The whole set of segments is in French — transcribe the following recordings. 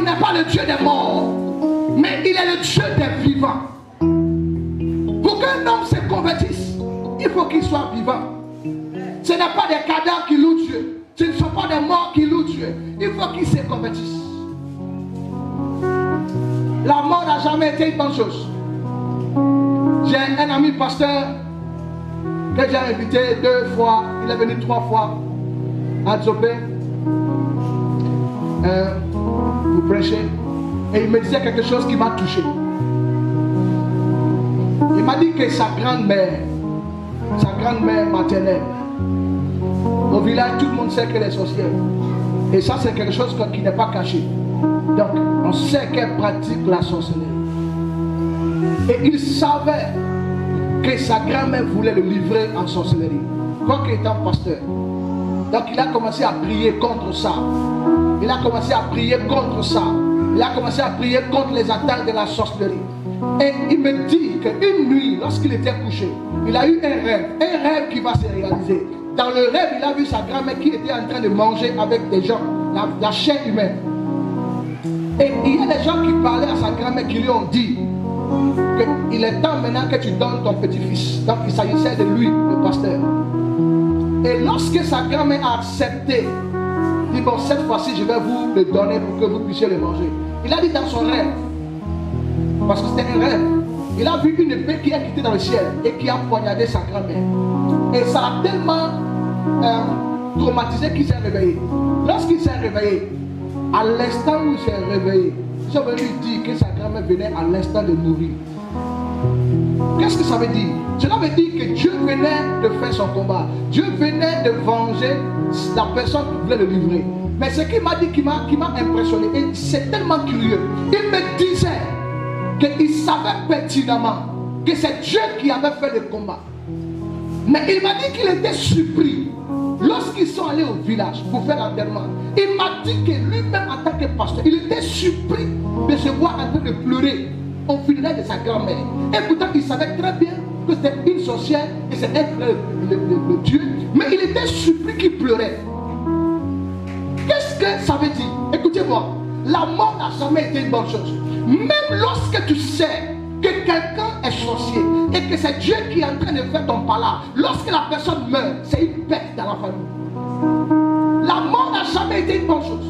n'est pas le Dieu des morts, mais il est le Dieu des vivants. Pour qu'un homme se convertisse, il faut qu'il soit vivant. Ce n'est pas des cadavres qui louent Dieu. Ce ne sont pas des morts qui louent Dieu. Il faut qu'ils se convertissent. La mort n'a jamais été une bonne chose. J'ai un ami pasteur que j'ai invité 2 fois. Il est venu 3 fois à Zopé pour prêcher. Et il me disait quelque chose qui m'a touché. Il m'a dit que sa grand-mère maternelle, au village, tout le monde sait qu'elle est sorcière. Et ça, c'est quelque chose qui n'est pas caché. Donc, on sait qu'elle pratique la sorcellerie. Et il savait que sa grand-mère voulait le livrer en sorcellerie, quoiqu'il était un pasteur. Donc, il a commencé à prier contre ça. Il a commencé à prier contre ça. Il a commencé à prier contre les attaques de la sorcellerie. Et il me dit qu'une nuit, lorsqu'il était couché, il a eu un rêve qui va se réaliser. Dans le rêve, il a vu sa grand-mère qui était en train de manger avec des gens, la chair humaine. Et il y a des gens qui parlaient à sa grand-mère qui lui ont dit qu'il est temps maintenant que tu donnes ton petit-fils. Donc il s'agissait de lui, le pasteur. Et lorsque sa grand-mère a accepté, il dit bon, cette fois-ci je vais vous le donner pour que vous puissiez le manger. Il a dit dans son rêve, parce que c'était un rêve, il a vu une épée qui a quitté dans le ciel et qui a poignardé sa grand-mère. Et ça l'a tellement traumatisé qu'il s'est réveillé. Lorsqu'il s'est réveillé, à l'instant où il s'est réveillé, ils ont venu dire que sa grand-mère venait à l'instant de mourir. Qu'est-ce que ça veut dire? Cela veut dire que Dieu venait de faire son combat. Dieu venait de venger la personne qui voulait le livrer. Mais ce qu'il m'a dit qui m'a impressionné, et c'est tellement curieux, il me disait qu'il savait pertinemment que c'est Dieu qui avait fait le combat. Mais il m'a dit qu'il était surpris lorsqu'ils sont allés au village pour faire l'enterrement. Il m'a dit que lui-même en tant que pasteur, il était surpris de se voir en train de pleurer au funérailles de sa grand-mère. Et pourtant il savait très bien que c'était une sorcière et c'était le Dieu. Mais il était surpris qu'il pleurait. Qu'est-ce que ça veut dire? Écoutez-moi, la mort n'a jamais été une bonne chose. Même lorsque tu sais que quelqu'un est sorcier et que c'est Dieu qui est en train de faire ton palabre, lorsque la personne meurt, c'est une perte dans la famille. La mort n'a jamais été une bonne chose.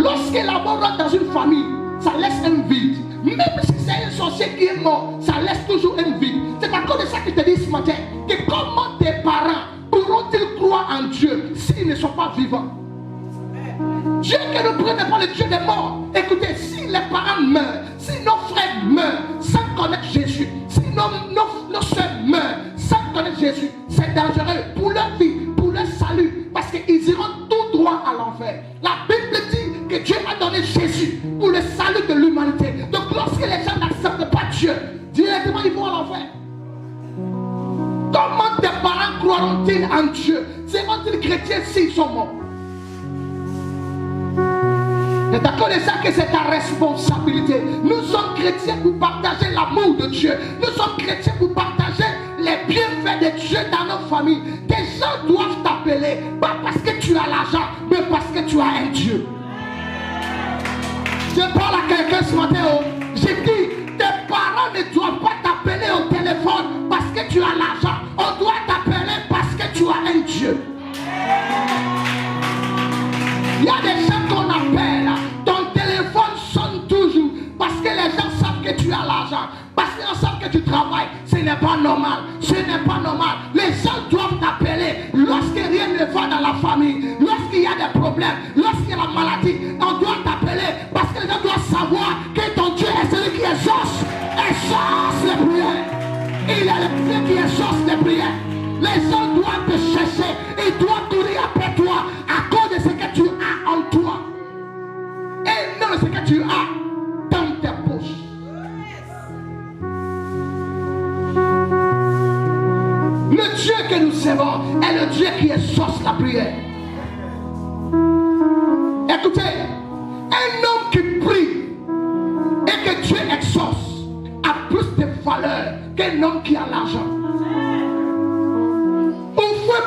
Lorsque la mort rentre dans une famille, ça laisse un vide. Même si c'est un sorcier qui est mort, ça laisse toujours un vide. C'est à cause de ça que je te dis ce matin que comment tes parents pourront-ils croire en Dieu s'ils ne sont pas vivants? Dieu que nous prions n'est pas le Dieu des morts. Écoutez, si les parents meurent, si nos frères meurent sans connaître Jésus, si nos soeurs meurent sans connaître Jésus, c'est dangereux pour leur vie, pour leur salut, parce qu'ils iront tout droit à l'enfer. La Bible dit que Dieu a donné Jésus pour le salut de l'humanité. Donc lorsque les gens n'acceptent pas Dieu, directement ils vont à l'enfer. Comment tes parents croiront-ils en Dieu? Seront-ils chrétiens s'ils sont morts? C'est à cause de ça que c'est ta responsabilité. Nous sommes chrétiens pour partager l'amour de Dieu. Nous sommes chrétiens pour partager les bienfaits de Dieu dans nos familles. Des gens doivent t'appeler, pas parce que tu as l'argent, mais parce que tu as un Dieu. Je parle à quelqu'un ce matin. J'ai dit, tes parents ne doivent pas t'appeler au téléphone parce que tu as l'argent. On doit t'appeler parce que tu as un Dieu. Il y a des gens qu'on appelle, ton téléphone sonne toujours parce que les gens savent que tu as l'argent, parce qu'ils savent que tu travailles. Ce n'est pas normal, ce n'est pas normal. Les gens doivent t'appeler lorsque rien ne va dans la famille, lorsqu'il y a des problèmes, lorsqu'il y a la maladie. On doit t'appeler parce que les gens doivent savoir que ton Dieu est celui qui exauce les prières. Il est le Dieu qui exauce les prières. Les gens doivent te chercher, ils doivent courir après toi à cause de ce que tu as en toi. Et non de ce que tu as dans tes poches. Le Dieu que nous servons est le Dieu qui exauce la prière. Écoutez, un homme qui prie et que Dieu exauce a plus de valeur qu'un homme qui a l'argent.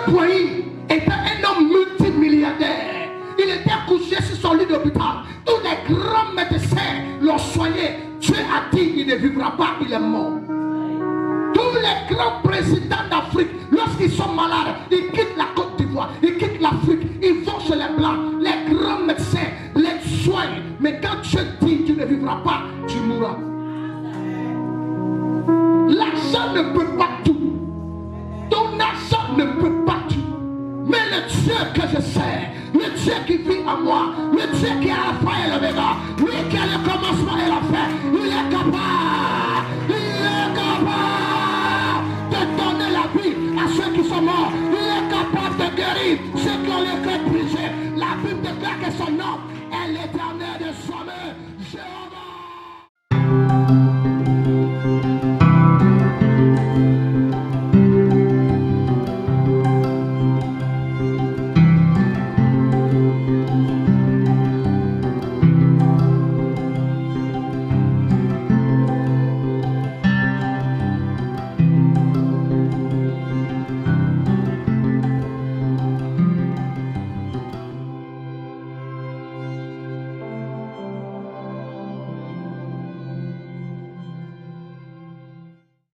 Poigny était un homme multimilliardaire. Il était couché sur son lit d'hôpital. Tous les grands médecins médecin les soigne. Mais quand Dieu dit tu ne vivras pas, tu mourras. L'argent ne peut pas tout. Ton argent ne peut pas tout. Mais le Dieu que je sais, le Dieu qui vit en moi, le Dieu qui a la fin et l'oméga, lui qui a le commencement et la fin, il est capable de donner la vie à ceux qui sont morts. Il est capable de guérir ceux qui ont le cœur brisé. La Bible déclare que son